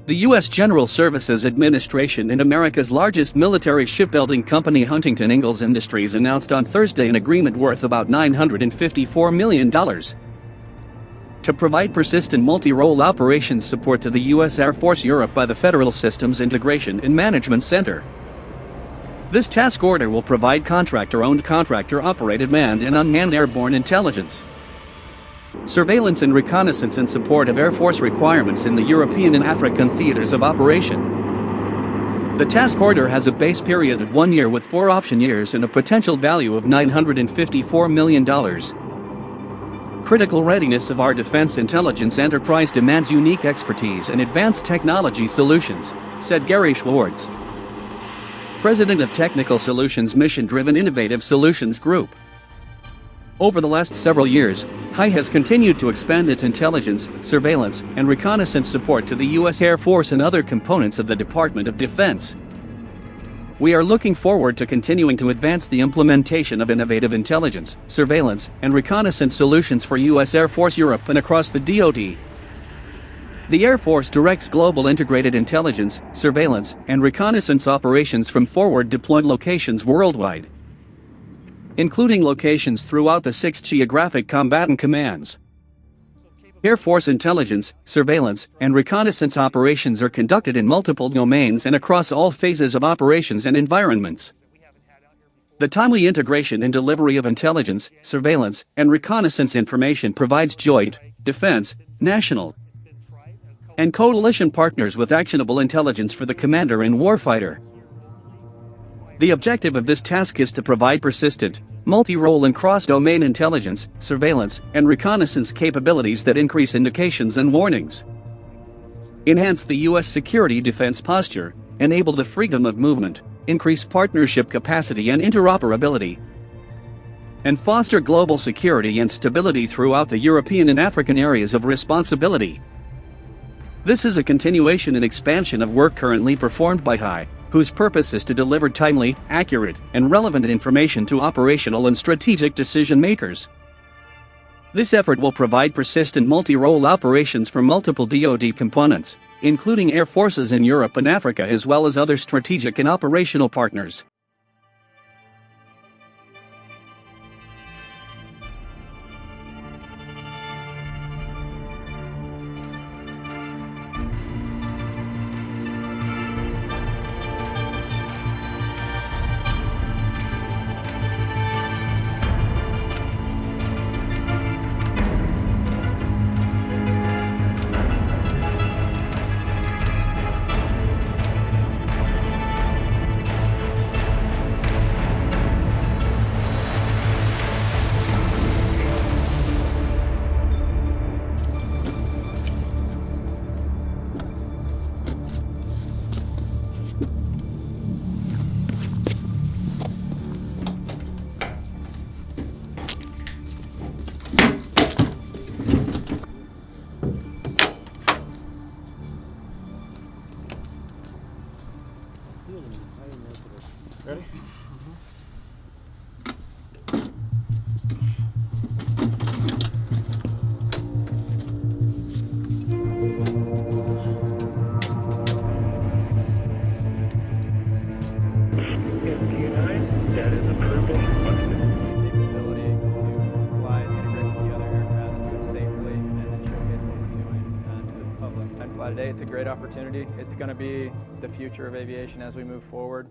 The U.S. General Services Administration and America's largest military shipbuilding company Huntington Ingalls Industries announced on Thursday an agreement worth about $954 million to provide persistent multi-role operations support to the U.S. Air Force Europe by the Federal Systems Integration and Management Center. This task order will provide contractor-owned-contractor operated manned and unmanned airborne intelligence, surveillance and reconnaissance in support of Air Force requirements in the European and African theaters of operation. The task order has a base period of 1 year with 4 option years and a potential value of $954 million. Critical readiness of our defense intelligence enterprise demands unique expertise and advanced technology solutions, said Gary Schwartz, president of Technical Solutions Mission-Driven Innovative Solutions Group. Over the last several years, HI has continued to expand its intelligence, surveillance, and reconnaissance support to the U.S. Air Force and other components of the Department of Defense. We are looking forward to continuing to advance the implementation of innovative intelligence, surveillance, and reconnaissance solutions for U.S. Air Force Europe and across the DoD. The Air Force directs global integrated intelligence, surveillance, and reconnaissance operations from forward deployed locations worldwide, including locations throughout the 6 geographic combatant commands. Air Force intelligence, surveillance, and reconnaissance operations are conducted in multiple domains and across all phases of operations and environments. The timely integration and delivery of intelligence, surveillance, and reconnaissance information provides joint, defense, national, and coalition partners with actionable intelligence for the commander and warfighter. The objective of this task is to provide persistent, multi-role and cross-domain intelligence, surveillance, and reconnaissance capabilities that increase indications and warnings, enhance the U.S. security defense posture, enable the freedom of movement, increase partnership capacity and interoperability, and foster global security and stability throughout the European and African areas of responsibility. This is a continuation and expansion of work currently performed by HI, whose purpose is to deliver timely, accurate, and relevant information to operational and strategic decision-makers. This effort will provide persistent multi-role operations for multiple DoD components, including air forces in Europe and Africa as well as other strategic and operational partners. Ready? MQ-9, that is approval requested. Capability to fly and integrate with the other aircraft, do it safely, and then showcase what we're doing to the public. And fly today, it's a great opportunity. It's going to be the future of aviation as we move forward.